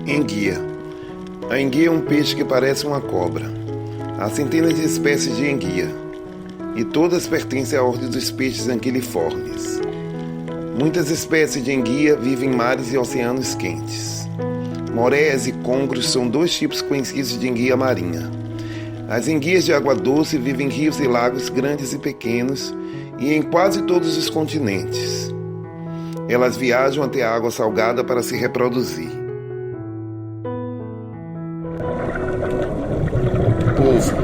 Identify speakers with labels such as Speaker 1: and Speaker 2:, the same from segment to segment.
Speaker 1: Enguia. A enguia é um peixe que parece uma cobra. Há centenas de espécies de enguia, e todas pertencem à ordem dos peixes anquiliformes. Muitas espécies de enguia vivem em mares e oceanos quentes. Moreias e congros são dois tipos conhecidos de enguia marinha. As enguias de água doce vivem em rios e lagos grandes e pequenos e em quase todos os continentes. Elas viajam até a água salgada para se reproduzir. Polvo.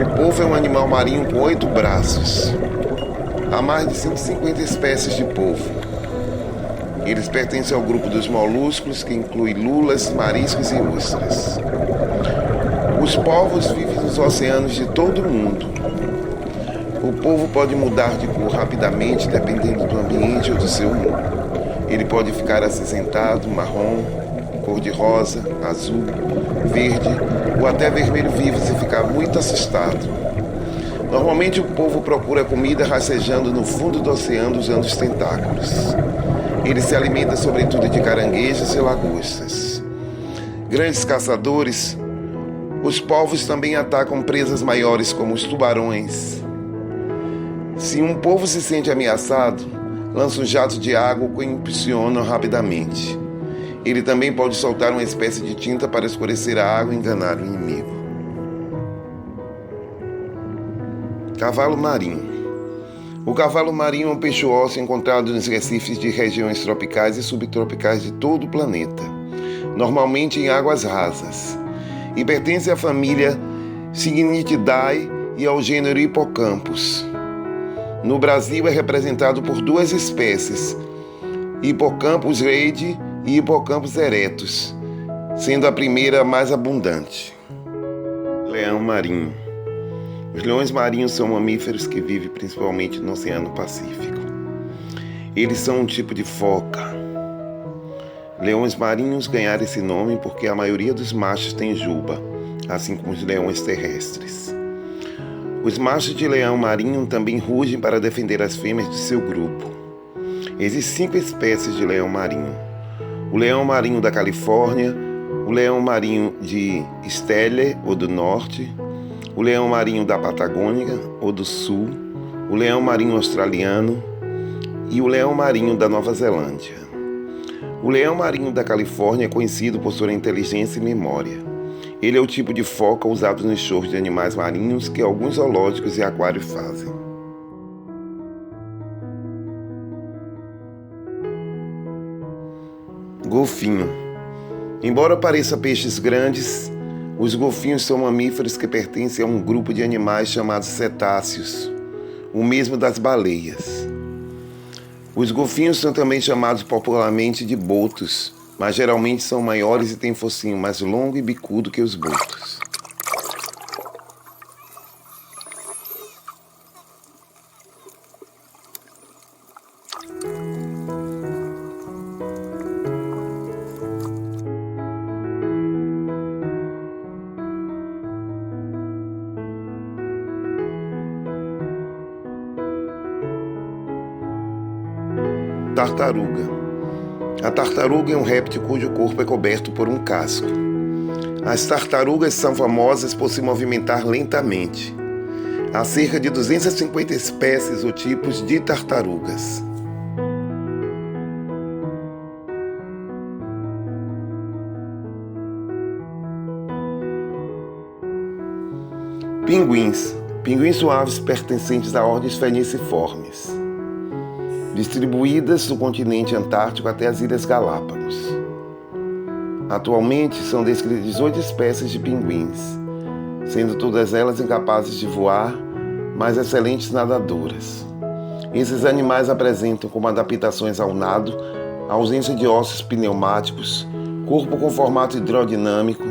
Speaker 1: O polvo é um animal marinho com 8 braços. Há mais de 150 espécies de polvo. Eles pertencem ao grupo dos moluscos, que inclui lulas, mariscos e ostras. Os polvos vivem nos oceanos de todo o mundo. O polvo pode mudar de cor rapidamente, dependendo do ambiente ou do seu humor. Ele pode ficar acinzentado, marrom, cor-de-rosa, azul, verde ou até vermelho vivo se ficar muito assustado. Normalmente o polvo procura comida rastejando no fundo do oceano usando os tentáculos. Ele se alimenta sobretudo de caranguejos e lagostas. Grandes caçadores, os polvos também atacam presas maiores como os tubarões. Se um polvo se sente ameaçado, lança um jato de água que o impulsiona rapidamente. Ele também pode soltar uma espécie de tinta para escurecer a água e enganar o inimigo. Cavalo marinho. O cavalo marinho é um peixe ósseo encontrado nos recifes de regiões tropicais e subtropicais de todo o planeta, normalmente em águas rasas, e pertence à família Cygnethidae e ao gênero Hippocampus. No Brasil é representado por 2 espécies, Hippocampus reide e Hippocampus erectus, sendo a primeira a mais abundante. Leão marinho. Os leões marinhos são mamíferos que vivem principalmente no Oceano Pacífico. Eles são um tipo de foca. Leões marinhos ganharam esse nome porque a maioria dos machos tem juba, assim como os leões terrestres. Os machos de leão marinho também rugem para defender as fêmeas de seu grupo. Existem 5 espécies de leão marinho: o leão marinho da Califórnia, o leão marinho de Steller ou do Norte, o leão marinho da Patagônia ou do Sul, o leão marinho australiano e o leão marinho da Nova Zelândia. O leão marinho da Califórnia é conhecido por sua inteligência e memória. Ele é o tipo de foca usado nos shows de animais marinhos que alguns zoológicos e aquários fazem. Golfinho. Embora pareçam peixes grandes, os golfinhos são mamíferos que pertencem a um grupo de animais chamados cetáceos, o mesmo das baleias. Os golfinhos são também chamados popularmente de botos, mas geralmente são maiores e têm focinho mais longo e bicudo que os botos. Tartaruga. A tartaruga é um réptil cujo corpo é coberto por um casco. As tartarugas são famosas por se movimentar lentamente. Há cerca de 250 espécies ou tipos de tartarugas. Pinguins. Pinguins suaves pertencentes à ordem Pheniciformes, distribuídas do continente antártico até as Ilhas Galápagos. Atualmente são descritas 18 espécies de pinguins, sendo todas elas incapazes de voar, mas excelentes nadadoras. Esses animais apresentam como adaptações ao nado a ausência de ossos pneumáticos, corpo com formato hidrodinâmico,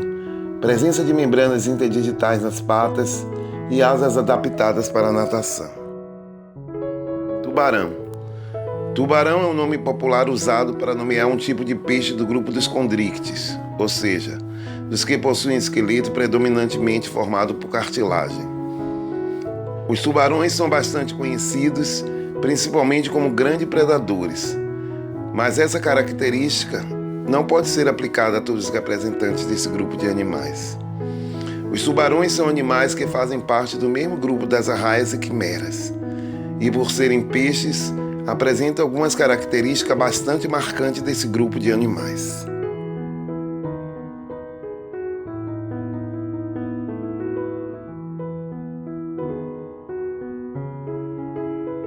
Speaker 1: presença de membranas interdigitais nas patas e asas adaptadas para a natação. Tubarão. Tubarão é um nome popular usado para nomear um tipo de peixe do grupo dos condrictes, ou seja, dos que possuem esqueleto predominantemente formado por cartilagem. Os tubarões são bastante conhecidos, principalmente como grandes predadores, mas essa característica não pode ser aplicada a todos os representantes desse grupo de animais. Os tubarões são animais que fazem parte do mesmo grupo das arraias e quimeras, e por serem peixes, apresentam algumas características bastante marcantes desse grupo de animais.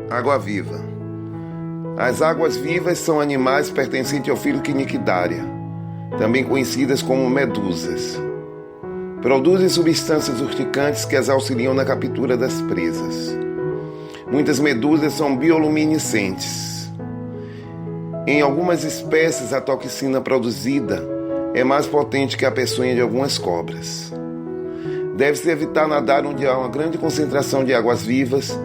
Speaker 1: Água-viva. As águas-vivas são animais pertencentes ao filo Quiniquidaria, também conhecidas como medusas. Produzem substâncias urticantes que as auxiliam na captura das presas. Muitas medusas são bioluminescentes. Em algumas espécies, a toxina produzida é mais potente que a peçonha de algumas cobras. Deve-se evitar nadar onde há uma grande concentração de águas-vivas,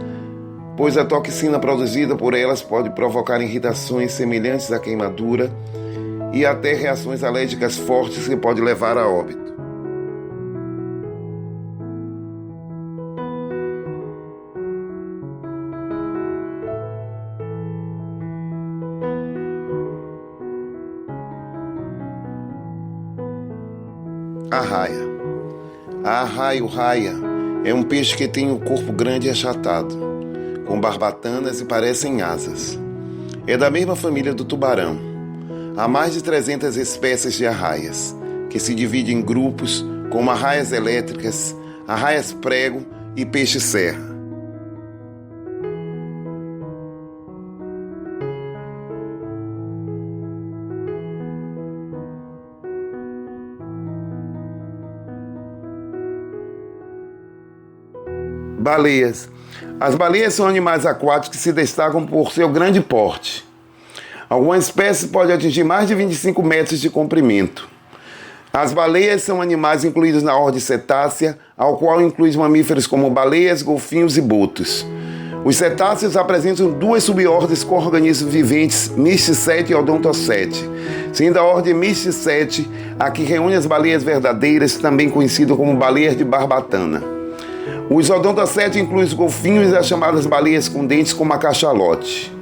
Speaker 1: pois a toxina produzida por elas pode provocar irritações semelhantes à queimadura e até reações alérgicas fortes que podem levar a óbito. Arraia. A arraio-raia é um peixe que tem o corpo grande e achatado, com barbatanas e parecem asas. É da mesma família do tubarão. Há mais de 300 espécies de arraias, que se dividem em grupos como arraias elétricas, arraias prego e peixe-serra. Baleias. As baleias são animais aquáticos que se destacam por seu grande porte. Algumas espécies podem atingir mais de 25 metros de comprimento. As baleias são animais incluídos na ordem cetácea, ao qual inclui mamíferos como baleias, golfinhos e botos. Os cetáceos apresentam duas subordens com organismos viventes, Mysticeti e Odontoceti, sendo a ordem Mysticeti a que reúne as baleias verdadeiras, também conhecidas como baleias de barbatana. Os Odontoceti incluem os golfinhos e as chamadas baleias com dentes, como a cachalote.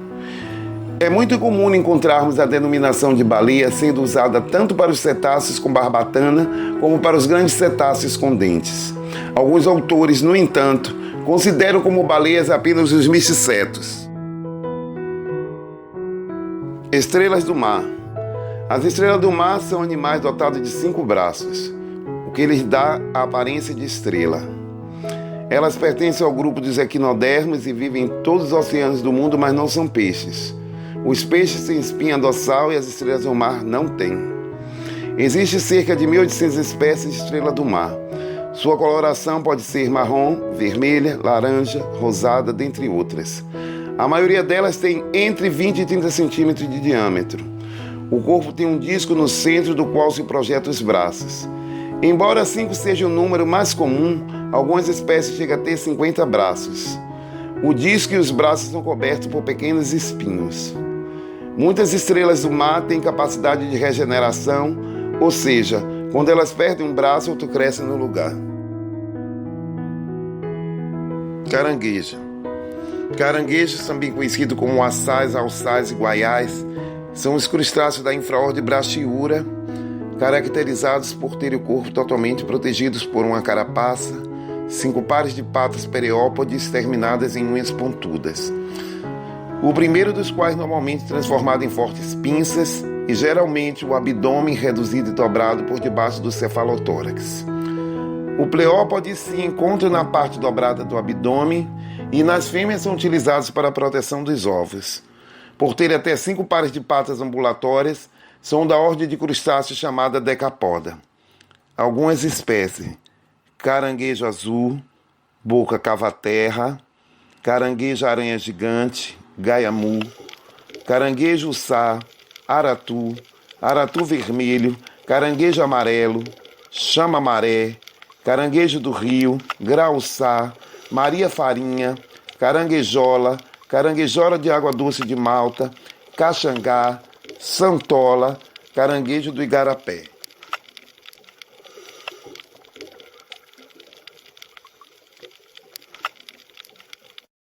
Speaker 1: É muito comum encontrarmos a denominação de baleia sendo usada tanto para os cetáceos com barbatana como para os grandes cetáceos com dentes. Alguns autores, no entanto, consideram como baleias apenas os misticetos. Estrelas do mar. As estrelas do mar são animais dotados de 5 braços, o que lhes dá a aparência de estrela. Elas pertencem ao grupo dos equinodermos e vivem em todos os oceanos do mundo, mas não são peixes. Os peixes têm espinha dorsal e as estrelas do mar não têm. Existem cerca de 1.800 espécies de estrela do mar. Sua coloração pode ser marrom, vermelha, laranja, rosada, dentre outras. A maioria delas tem entre 20 e 30 centímetros de diâmetro. O corpo tem um disco no centro do qual se projetam os braços. Embora 5 seja o número mais comum, algumas espécies chegam a ter 50 braços. O disco e os braços são cobertos por pequenos espinhos. Muitas estrelas do mar têm capacidade de regeneração, ou seja, quando elas perdem um braço, outro cresce no lugar. Caranguejo. Caranguejos, também conhecidos como assais, alçais e guaiais, são os crustáceos da infraordem Brachyura, caracterizados por terem o corpo totalmente protegidos por uma carapaça, 5 pares de patas periópodes terminadas em unhas pontudas. O primeiro dos quais normalmente transformado em fortes pinças e geralmente o abdômen reduzido e dobrado por debaixo do cefalotórax. O pleópode se encontra na parte dobrada do abdômen e nas fêmeas são utilizados para a proteção dos ovos. Por ter até 5 pares de patas ambulatórias, são da ordem de crustáceos chamada decapoda. Algumas espécies: caranguejo azul, boca cavaterra, caranguejo aranha gigante, gaiamu, caranguejo uçá, aratu, aratu vermelho, caranguejo amarelo, chama-maré, caranguejo do rio, grauçá, maria farinha, caranguejola, caranguejola de água doce de Malta, caxangá, santola, caranguejo do igarapé.